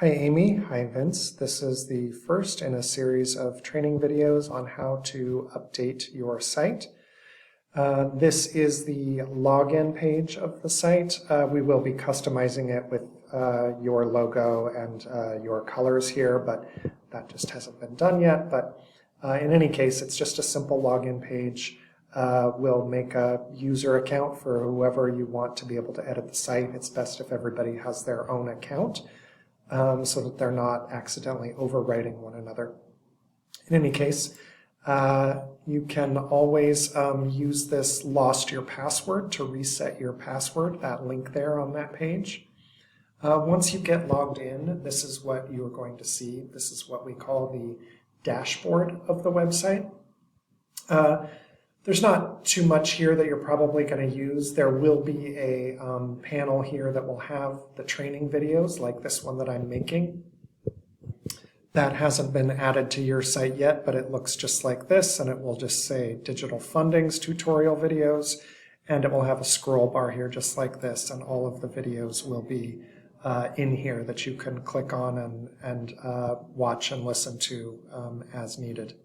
Hi Amy, hi Vince. This is the first in a series of training videos on how to update your site. This is the login page of the site. We will be customizing it with your logo and your colors here, but that just hasn't been done yet. But in any case, it's just a simple login page. We'll make a user account for whoever you want to be able to edit the site. It's best if everybody has their own account. So that they're not accidentally overwriting one another. In any case, you can always use this lost your password to reset your password, that link there on that page. Once you get logged in, this is what you are going to see. This is what we call the dashboard of the website. There's not too much here that you're probably going to use. There will be a panel here that will have the training videos like this one that I'm making. That hasn't been added to your site yet, but it looks just like this, and it will just say Digital Fundings tutorial videos, and it will have a scroll bar here just like this, and all of the videos will be in here that you can click on and watch and listen to as needed.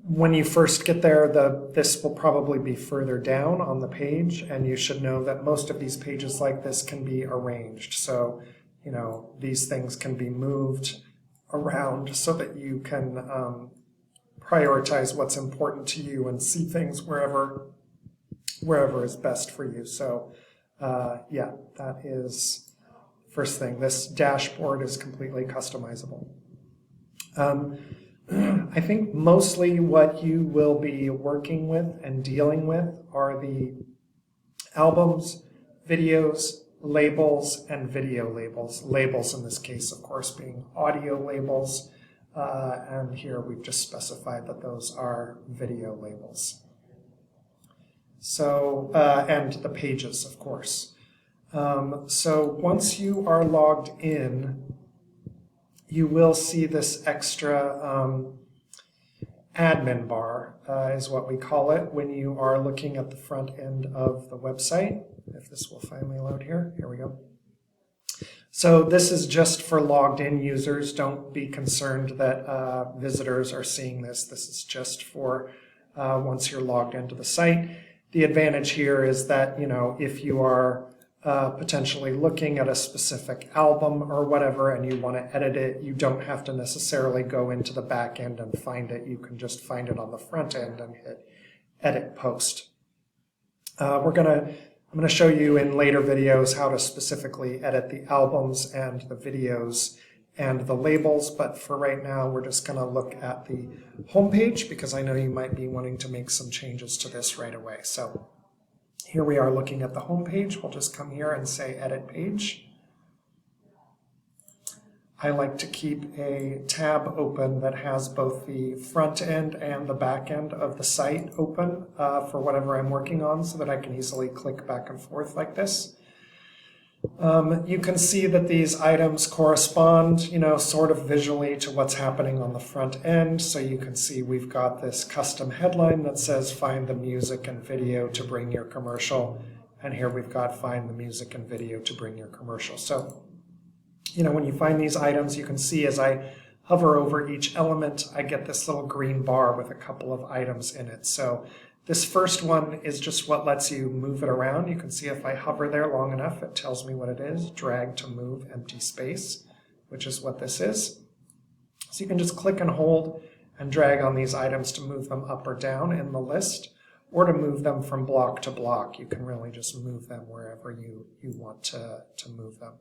When you first get there, this will probably be further down on the page, and you should know that most of these pages like this can be arranged. So, you know, these things can be moved around so that you can prioritize what's important to you and see things wherever is best for you. So, yeah, that is first thing. This dashboard is completely customizable. I think mostly what you will be working with and dealing with are the albums, videos, labels, and video labels. Labels in this case, of course, being audio labels. And here we've just specified that those are video labels. So, and the pages, of course. So once you are logged in, you will see this extra admin bar, is what we call it, when you are looking at the front end of the website. If this will finally load here. Here we go. So this is just for logged in users. Don't be concerned that visitors are seeing this. This is just for once you're logged into the site. The advantage here is that, you know, if you are potentially looking at a specific album or whatever and you want to edit it, you don't have to necessarily go into the back end and find it. You can just find it on the front end and hit edit post. I'm going to show you in later videos how to specifically edit the albums and the videos and the labels, but for right now we're just going to look at the home page because I know you might be wanting to make some changes to this right away. So here we are looking at the home page. We'll just come here and say edit page. I like to keep a tab open that has both the front end and the back end of the site open for whatever I'm working on so that I can easily click back and forth like this. You can see that these items correspond, you know, sort of visually to what's happening on the front end. So you can see we've got this custom headline that says find the music and video to bring your commercial. And here we've got find the music and video to bring your commercial. So, you know, when you find these items, you can see as I hover over each element, I get this little green bar with a couple of items in it. So this first one is just what lets you move it around. You can see if I hover there long enough, it tells me what it is. Drag to move empty space, which is what this is. So you can just click and hold and drag on these items to move them up or down in the list, or to move them from block to block. You can really just move them wherever you want to move them.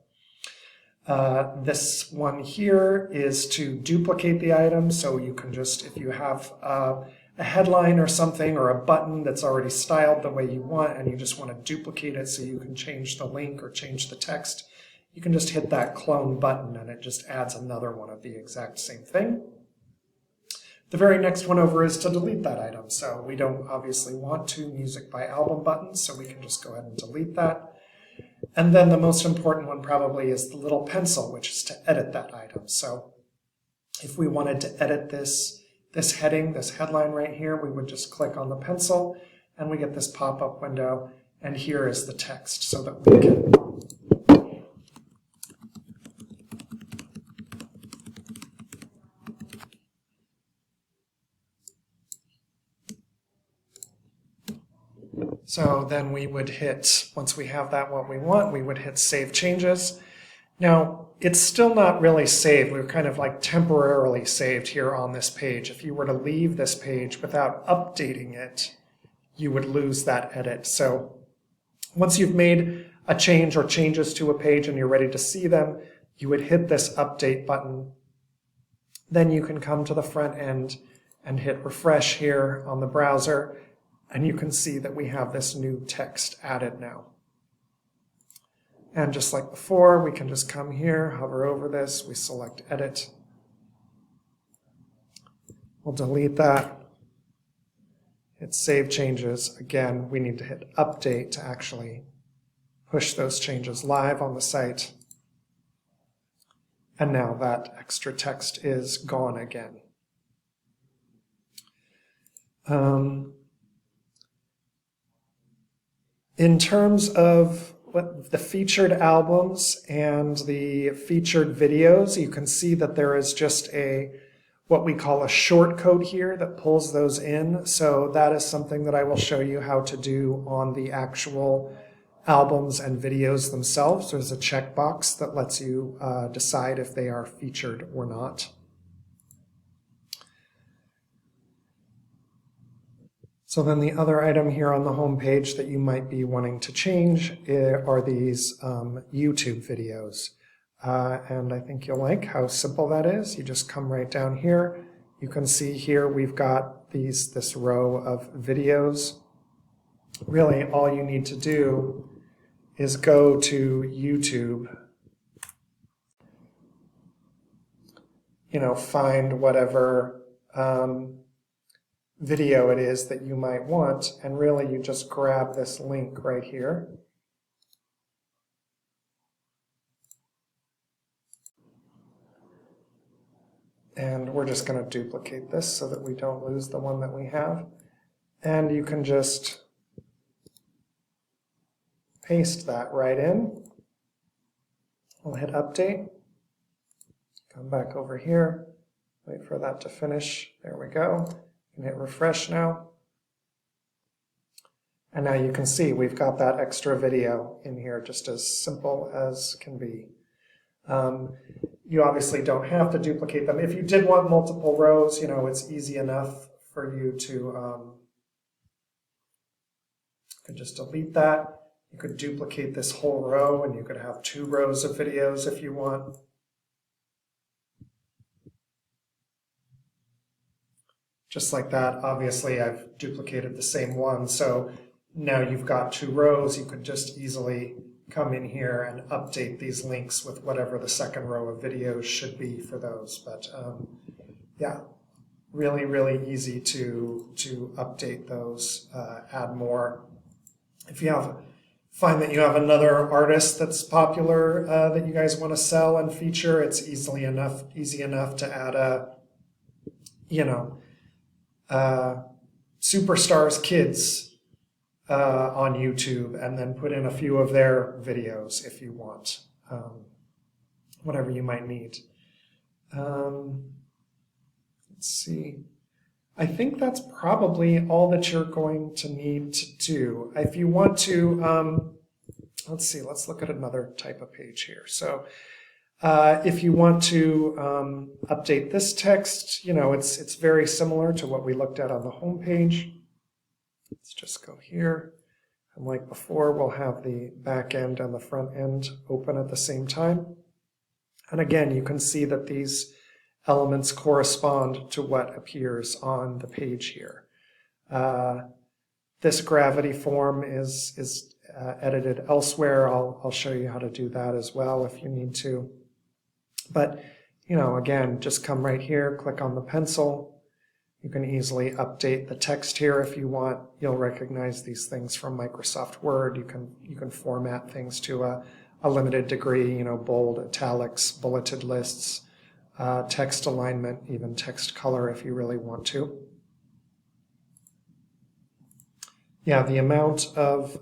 This one here is to duplicate the item. So you can just, if you have a headline or something or a button that's already styled the way you want and you just want to duplicate it so you can change the link or change the text, you can just hit that clone button and it just adds another one of the exact same thing. The very next one over is to delete that item. So we don't obviously want to music by album buttons, so we can just go ahead and delete that. And then the most important one probably is the little pencil, which is to edit that item. So if we wanted to edit this heading, this headline right here, we would just click on the pencil and we get this pop-up window, and here is the text so that we can So then we would hit, once we have that what we want, we would hit Save Changes. Now, it's still not really saved. We're kind of like temporarily saved here on this page. If you were to leave this page without updating it, you would lose that edit. So once you've made a change or changes to a page and you're ready to see them, you would hit this Update button. Then you can come to the front end and hit Refresh here on the browser, and you can see that we have this new text added now. And just like before, we can just come here, hover over this, we select Edit. We'll delete that. Hit Save Changes. Again, we need to hit Update to actually push those changes live on the site. And now that extra text is gone again. In terms of the featured albums and the featured videos, you can see that there is just what we call a short code here that pulls those in. So that is something that I will show you how to do on the actual albums and videos themselves. There's a checkbox that lets you decide if they are featured or not. So then the other item here on the home page that you might be wanting to change are these YouTube videos. And I think you'll like how simple that is. You just come right down here. You can see here we've got this row of videos. Really, all you need to do is go to YouTube, find whatever video it is that you might want, and really you just grab this link right here. And we're just going to duplicate this so that we don't lose the one that we have. And you can just paste that right in. We'll hit Update. Come back over here. Wait for that to finish. There we go. And hit Refresh now. And now you can see we've got that extra video in here, just as simple as can be. You obviously don't have to duplicate them. If you did want multiple rows, it's easy enough for you to you could just delete that. You could duplicate this whole row and you could have 2 rows of videos if you want. Just like that, obviously I've duplicated the same one, so now you've got 2 rows. You could just easily come in here and update these links with whatever the second row of videos should be for those. But yeah, really, really easy to update those, add more. If you find that you have another artist that's popular that you guys want to sell and feature, it's easy enough to add a, Superstars Kids on YouTube and then put in a few of their videos if you want, whatever you might need. Let's see. I think that's probably all that you're going to need to do. If you want to, let's see, let's look at another type of page here. So if you want to update this text, it's very similar to what we looked at on the home page. Let's just go here. And like before, we'll have the back end and the front end open at the same time. And again, you can see that these elements correspond to what appears on the page here. This gravity form is edited elsewhere. I'll show you how to do that as well if you need to. But, again, just come right here, click on the pencil. You can easily update the text here if you want. You'll recognize these things from Microsoft Word. You can format things to a limited degree, bold, italics, bulleted lists, text alignment, even text color if you really want to. Yeah, the amount of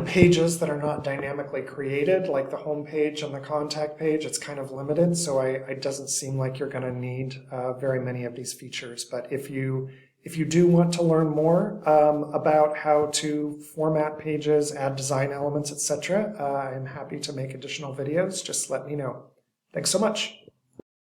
pages that are not dynamically created, like the home page and the contact page, it's kind of limited, so it doesn't seem like you're going to need very many of these features. But if you If you do want to learn more about how to format pages, add design elements, etc., I'm happy to make additional videos. Just let me know. Thanks so much.